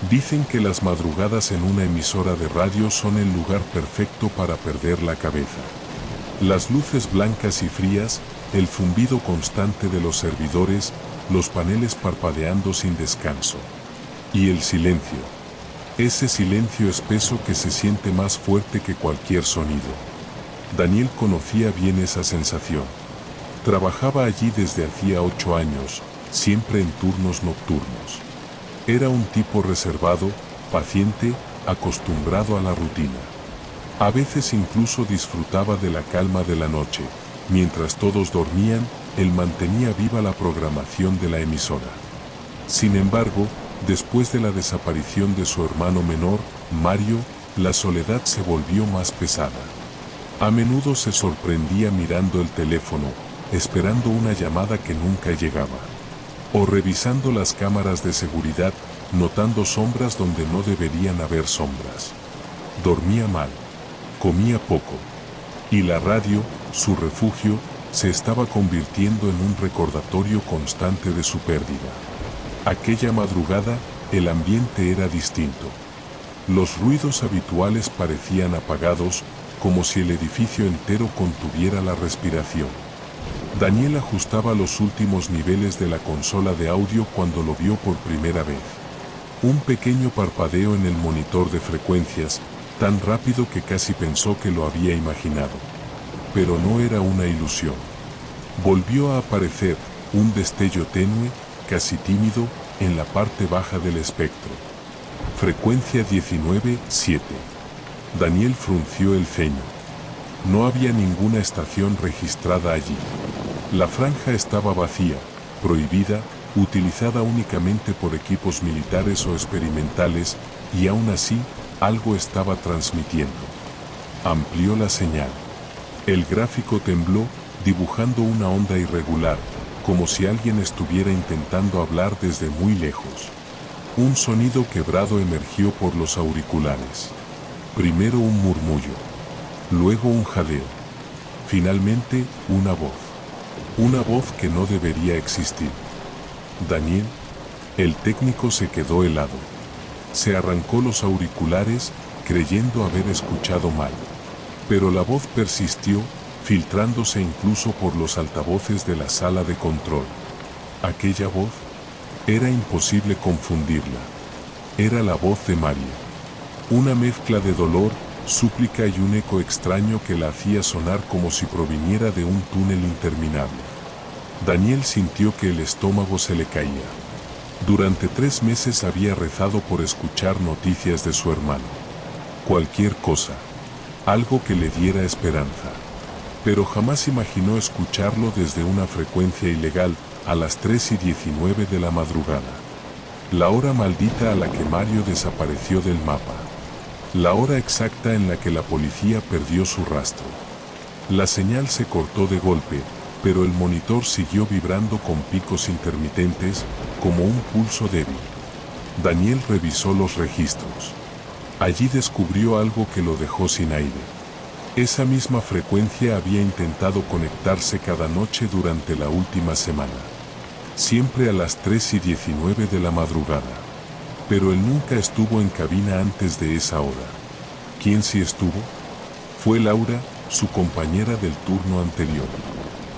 Dicen que las madrugadas en una emisora de radio son el lugar perfecto para perder la cabeza. Las luces blancas y frías, el zumbido constante de los servidores, los paneles parpadeando sin descanso. Y el silencio. Ese silencio espeso que se siente más fuerte que cualquier sonido. Daniel conocía bien esa sensación. Trabajaba allí desde hacía 8 años, siempre en turnos nocturnos. Era un tipo reservado, paciente, acostumbrado a la rutina. A veces incluso disfrutaba de la calma de la noche. Mientras todos dormían, él mantenía viva la programación de la emisora. Sin embargo, después de la desaparición de su hermano menor, Mario, la soledad se volvió más pesada. A menudo se sorprendía mirando el teléfono, esperando una llamada que nunca llegaba. O revisando las cámaras de seguridad, notando sombras donde no deberían haber sombras. Dormía mal, comía poco. Y la radio, su refugio, se estaba convirtiendo en un recordatorio constante de su pérdida. Aquella madrugada, el ambiente era distinto. Los ruidos habituales parecían apagados, como si el edificio entero contuviera la respiración. Daniel ajustaba los últimos niveles de la consola de audio cuando lo vio por primera vez. Un pequeño parpadeo en el monitor de frecuencias, tan rápido que casi pensó que lo había imaginado. Pero no era una ilusión. Volvió a aparecer, un destello tenue, casi tímido, en la parte baja del espectro. Frecuencia 19.7. Daniel frunció el ceño. No había ninguna estación registrada allí. La franja estaba vacía, prohibida, utilizada únicamente por equipos militares o experimentales, y aún así, algo estaba transmitiendo. Amplió la señal. El gráfico tembló, dibujando una onda irregular, como si alguien estuviera intentando hablar desde muy lejos. Un sonido quebrado emergió por los auriculares. Primero un murmullo, luego un jadeo. Finalmente, una voz. Una voz que no debería existir. Daniel, el técnico, se quedó helado. Se arrancó los auriculares, creyendo haber escuchado mal. Pero la voz persistió, filtrándose incluso por los altavoces de la sala de control. Aquella voz, era imposible confundirla. Era la voz de Mario. Una mezcla de dolor, súplica y un eco extraño que la hacía sonar como si proviniera de un túnel interminable. Daniel sintió que el estómago se le caía. Durante 3 meses había rezado por escuchar noticias de su hermano. Cualquier cosa. Algo que le diera esperanza. Pero jamás imaginó escucharlo desde una frecuencia ilegal, a las 3:19 de la madrugada. La hora maldita a la que Mario desapareció del mapa. La hora exacta en la que la policía perdió su rastro. La señal se cortó de golpe, pero el monitor siguió vibrando con picos intermitentes, como un pulso débil. Daniel revisó los registros. Allí descubrió algo que lo dejó sin aire. Esa misma frecuencia había intentado conectarse cada noche durante la última semana. Siempre a las 3:19 de la madrugada. Pero él nunca estuvo en cabina antes de esa hora. ¿Quién sí estuvo? Fue Laura, su compañera del turno anterior.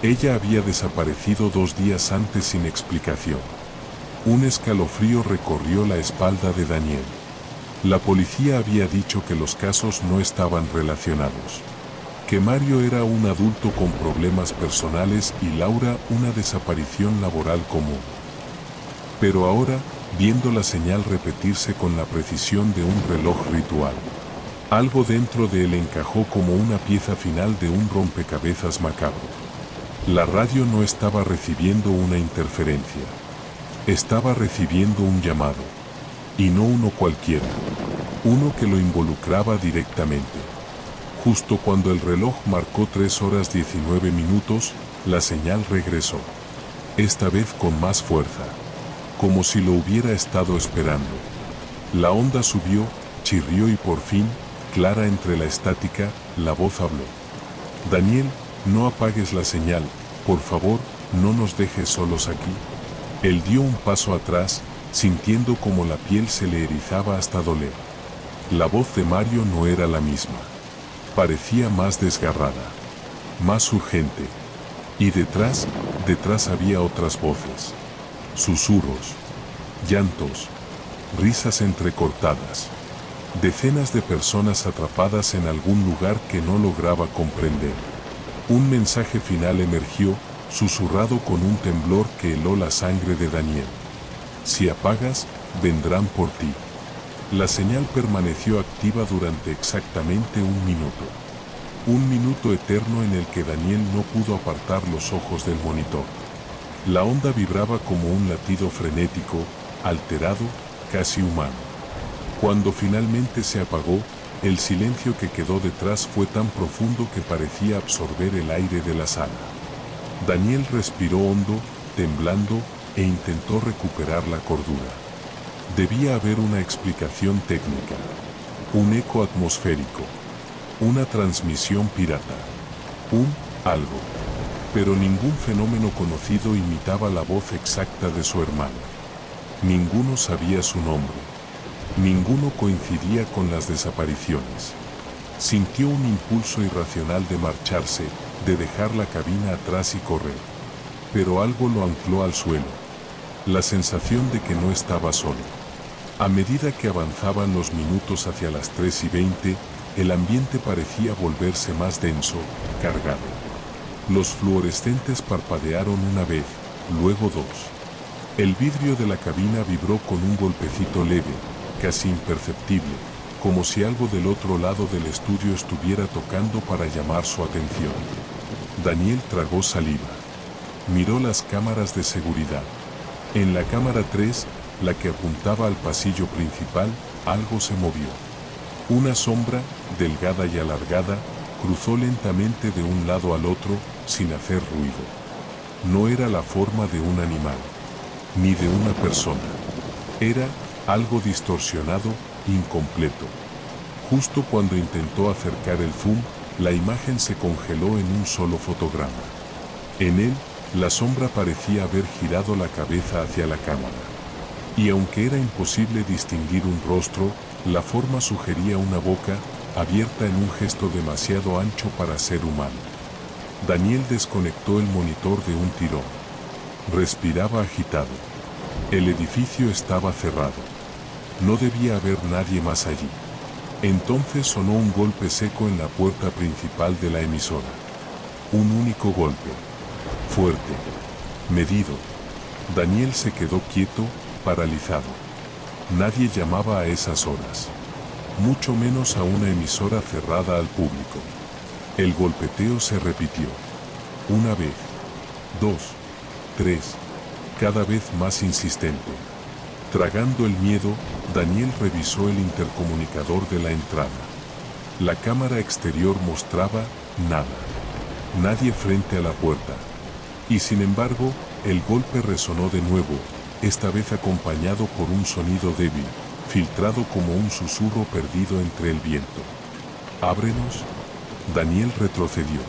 Ella había desaparecido 2 días antes sin explicación. Un escalofrío recorrió la espalda de Daniel. La policía había dicho que los casos no estaban relacionados. Que Mario era un adulto con problemas personales y Laura una desaparición laboral común. Pero ahora, viendo la señal repetirse con la precisión de un reloj ritual, algo dentro de él encajó como una pieza final de un rompecabezas macabro. La radio no estaba recibiendo una interferencia. Estaba recibiendo un llamado. Y no uno cualquiera. Uno que lo involucraba directamente. Justo cuando el reloj marcó 3:19, la señal regresó. Esta vez con más fuerza. Como si lo hubiera estado esperando. La onda subió, chirrió y por fin, clara entre la estática, la voz habló. Daniel, no apagues la señal, por favor, no nos dejes solos aquí. Él dio un paso atrás, sintiendo como la piel se le erizaba hasta doler. La voz de Mario no era la misma. Parecía más desgarrada, más urgente. Y detrás había otras voces. Susurros, llantos, risas entrecortadas. Decenas de personas atrapadas en algún lugar que no lograba comprender. Un mensaje final emergió, susurrado con un temblor que heló la sangre de Daniel. Si apagas, vendrán por ti. La señal permaneció activa durante exactamente un minuto. Un minuto eterno en el que Daniel no pudo apartar los ojos del monitor. La onda vibraba como un latido frenético, alterado, casi humano. Cuando finalmente se apagó, el silencio que quedó detrás fue tan profundo que parecía absorber el aire de la sala. Daniel respiró hondo, temblando, e intentó recuperar la cordura. Debía haber una explicación técnica, un eco atmosférico, una transmisión pirata, algo. Pero ningún fenómeno conocido imitaba la voz exacta de su hermano. Ninguno sabía su nombre. Ninguno coincidía con las desapariciones. Sintió un impulso irracional de marcharse, de dejar la cabina atrás y correr. Pero algo lo ancló al suelo. La sensación de que no estaba solo. A medida que avanzaban los minutos hacia las 3:20, el ambiente parecía volverse más denso, cargado. Los fluorescentes parpadearon una vez, luego dos. El vidrio de la cabina vibró con un golpecito leve, casi imperceptible, como si algo del otro lado del estudio estuviera tocando para llamar su atención. Daniel tragó saliva. Miró las cámaras de seguridad. En la cámara 3, la que apuntaba al pasillo principal, algo se movió. Una sombra, delgada y alargada, cruzó lentamente de un lado al otro, sin hacer ruido. No era la forma de un animal, ni de una persona. Era algo distorsionado, incompleto. Justo cuando intentó acercar el zoom, la imagen se congeló en un solo fotograma. En él, la sombra parecía haber girado la cabeza hacia la cámara. Y aunque era imposible distinguir un rostro, la forma sugería una boca, abierta en un gesto demasiado ancho para ser humano. Daniel desconectó el monitor de un tirón. Respiraba agitado. El edificio estaba cerrado. No debía haber nadie más allí. Entonces sonó un golpe seco en la puerta principal de la emisora. Un único golpe. Fuerte. Medido. Daniel se quedó quieto, paralizado. Nadie llamaba a esas horas. Mucho menos a una emisora cerrada al público. El golpeteo se repitió. Una vez. 2. 3. Cada vez más insistente. Tragando el miedo, Daniel revisó el intercomunicador de la entrada. La cámara exterior mostraba nada. Nadie frente a la puerta. Y sin embargo, el golpe resonó de nuevo, esta vez acompañado por un sonido débil, filtrado como un susurro perdido entre el viento. «Ábrenos». Daniel retrocedió.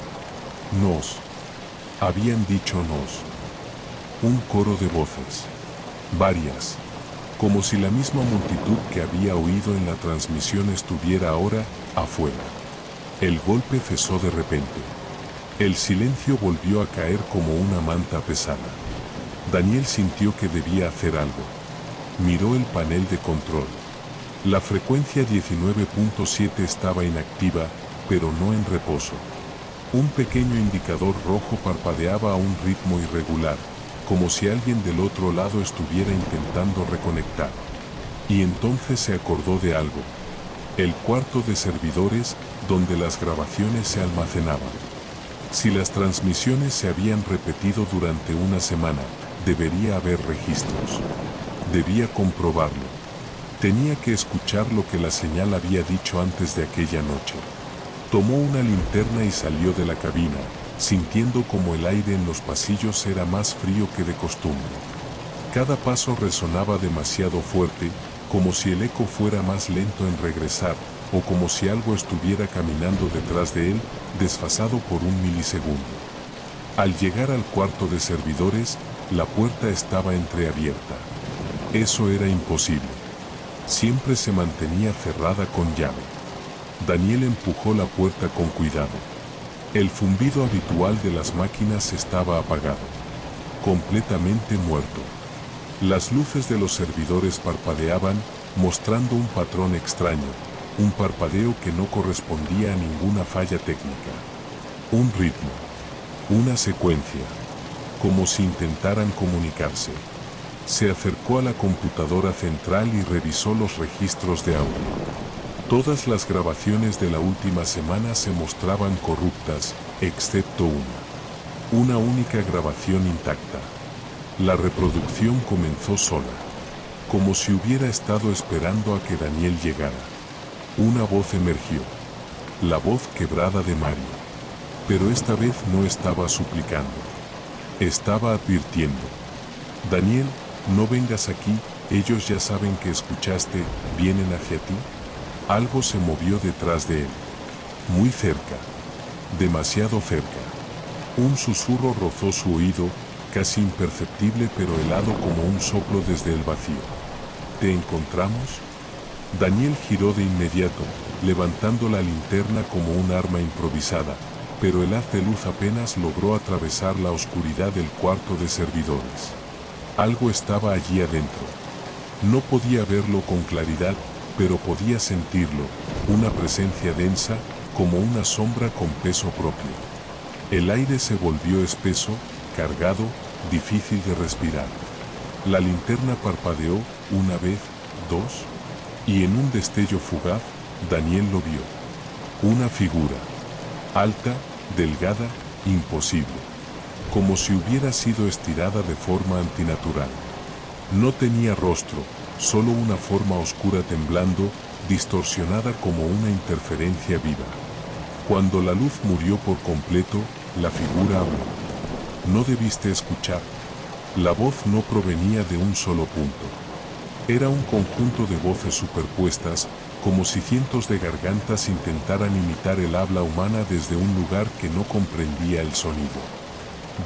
«Nos». Habían dicho «nos». Un coro de voces. Varias. Como si la misma multitud que había oído en la transmisión estuviera ahora, afuera. El golpe cesó de repente. El silencio volvió a caer como una manta pesada. Daniel sintió que debía hacer algo. Miró el panel de control. La frecuencia 19.7 estaba inactiva, pero no en reposo. Un pequeño indicador rojo parpadeaba a un ritmo irregular, como si alguien del otro lado estuviera intentando reconectar. Y entonces se acordó de algo. El cuarto de servidores, donde las grabaciones se almacenaban. Si las transmisiones se habían repetido durante una semana, debería haber registros. Debía comprobarlo. Tenía que escuchar lo que la señal había dicho antes de aquella noche. Tomó una linterna y salió de la cabina, sintiendo como el aire en los pasillos era más frío que de costumbre. Cada paso resonaba demasiado fuerte, como si el eco fuera más lento en regresar, o como si algo estuviera caminando detrás de él, desfasado por un milisegundo. Al llegar al cuarto de servidores, la puerta estaba entreabierta. Eso era imposible. Siempre se mantenía cerrada con llave. Daniel empujó la puerta con cuidado. El zumbido habitual de las máquinas estaba apagado. Completamente muerto. Las luces de los servidores parpadeaban, mostrando un patrón extraño, un parpadeo que no correspondía a ninguna falla técnica. Un ritmo. Una secuencia. Como si intentaran comunicarse. Se acercó a la computadora central y revisó los registros de audio. Todas las grabaciones de la última semana se mostraban corruptas, excepto una. Una única grabación intacta. La reproducción comenzó sola, como si hubiera estado esperando a que Daniel llegara. Una voz emergió. La voz quebrada de Mario. Pero esta vez no estaba suplicando. Estaba advirtiendo. Daniel, no vengas aquí, ellos ya saben que escuchaste, vienen hacia ti. Algo se movió detrás de él. Muy cerca. Demasiado cerca. Un susurro rozó su oído, casi imperceptible pero helado como un soplo desde el vacío. ¿Te encontramos? Daniel giró de inmediato, levantando la linterna como un arma improvisada, pero el haz de luz apenas logró atravesar la oscuridad del cuarto de servidores. Algo estaba allí adentro. No podía verlo con claridad, pero podía sentirlo, una presencia densa, como una sombra con peso propio. El aire se volvió espeso, cargado, difícil de respirar. La linterna parpadeó, una vez, dos, y en un destello fugaz, Daniel lo vio. Una figura. Alta, delgada, imposible. Como si hubiera sido estirada de forma antinatural. No tenía rostro, solo una forma oscura temblando, distorsionada como una interferencia viva. Cuando la luz murió por completo, la figura habló. No debiste escuchar. La voz no provenía de un solo punto. Era un conjunto de voces superpuestas, como si cientos de gargantas intentaran imitar el habla humana desde un lugar que no comprendía el sonido.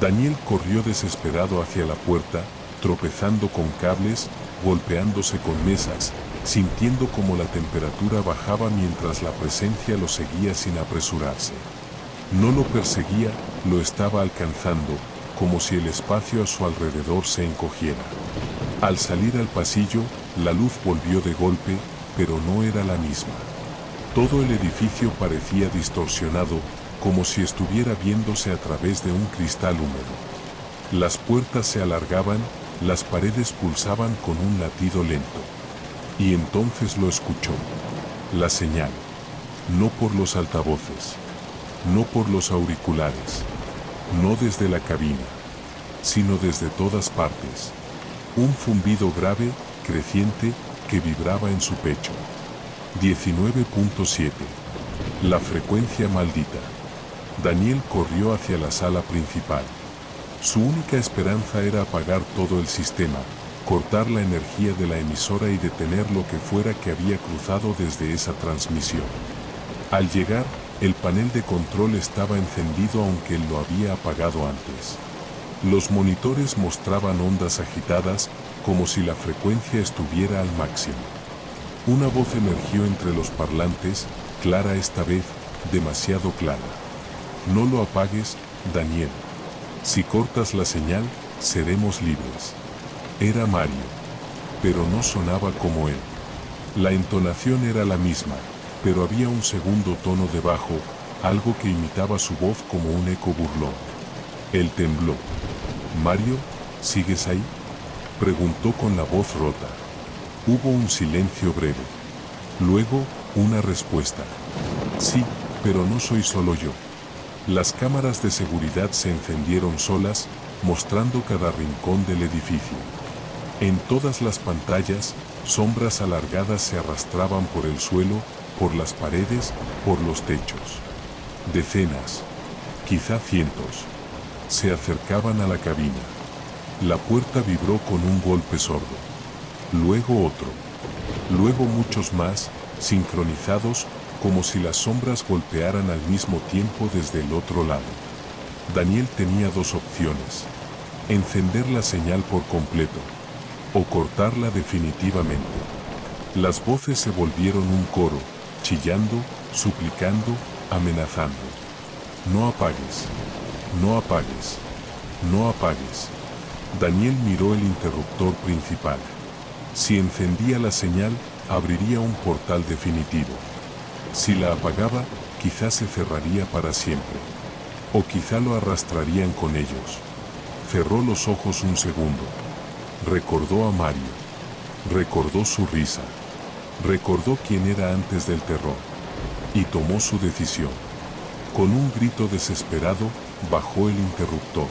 Daniel corrió desesperado hacia la puerta, tropezando con cables, golpeándose con mesas, sintiendo como la temperatura bajaba mientras la presencia lo seguía sin apresurarse. No lo perseguía, lo estaba alcanzando, como si el espacio a su alrededor se encogiera. Al salir al pasillo, la luz volvió de golpe, pero no era la misma. Todo el edificio parecía distorsionado, como si estuviera viéndose a través de un cristal húmedo. Las puertas se alargaban, las paredes pulsaban con un latido lento. Y entonces lo escuchó. La señal. No por los altavoces. No por los auriculares. No desde la cabina. Sino desde todas partes. Un zumbido grave, creciente, que vibraba en su pecho. 19.7. La frecuencia maldita. Daniel corrió hacia la sala principal. Su única esperanza era apagar todo el sistema, cortar la energía de la emisora y detener lo que fuera que había cruzado desde esa transmisión. Al llegar, el panel de control estaba encendido aunque él lo había apagado antes. Los monitores mostraban ondas agitadas, como si la frecuencia estuviera al máximo. Una voz emergió entre los parlantes, clara esta vez, demasiado clara. No lo apagues, Daniel. Si cortas la señal, seremos libres. Era Mario. Pero no sonaba como él. La entonación era la misma, pero había un segundo tono debajo, algo que imitaba su voz como un eco burlón. Él tembló. «Mario, ¿sigues ahí?», preguntó con la voz rota. Hubo un silencio breve. Luego, una respuesta. «Sí, pero no soy solo yo». Las cámaras de seguridad se encendieron solas, mostrando cada rincón del edificio. En todas las pantallas, sombras alargadas se arrastraban por el suelo, por las paredes, por los techos. Decenas, quizá cientos, se acercaban a la cabina. La puerta vibró con un golpe sordo. Luego otro. Luego muchos más, sincronizados, como si las sombras golpearan al mismo tiempo desde el otro lado. Daniel tenía dos opciones. Encender la señal por completo. o cortarla definitivamente. Las voces se volvieron un coro, chillando, suplicando, amenazando. No apagues, no apagues, no apagues. Daniel miró el interruptor principal. Si encendía la señal, abriría un portal definitivo. Si la apagaba, quizá se cerraría para siempre. O quizá lo arrastrarían con ellos. Cerró los ojos un segundo. Recordó a Mario. Recordó su risa. Recordó quién era antes del terror. Y tomó su decisión. Con un grito desesperado, bajó el interruptor.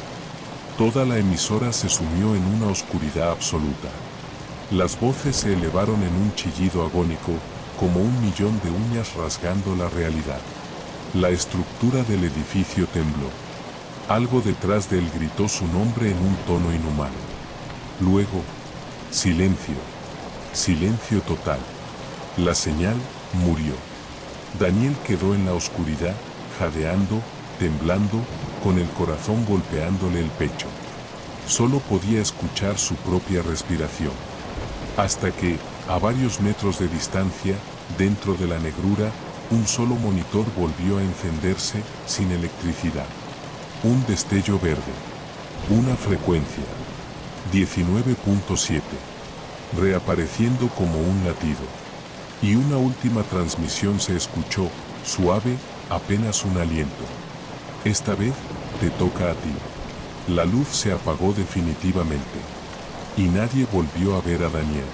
Toda la emisora se sumió en una oscuridad absoluta. Las voces se elevaron en un chillido agónico, como un millón de uñas rasgando la realidad. La estructura del edificio tembló. Algo detrás de él gritó su nombre en un tono inhumano. Luego, silencio. Silencio total. La señal murió. Daniel quedó en la oscuridad, jadeando, temblando, con el corazón golpeándole el pecho. Solo podía escuchar su propia respiración. Hasta que, a varios metros de distancia, dentro de la negrura, un solo monitor volvió a encenderse, sin electricidad. Un destello verde. Una frecuencia. 19.7. Reapareciendo como un latido. Y una última transmisión se escuchó, suave, apenas un aliento. Esta vez, te toca a ti. La luz se apagó definitivamente. Y nadie volvió a ver a Daniel.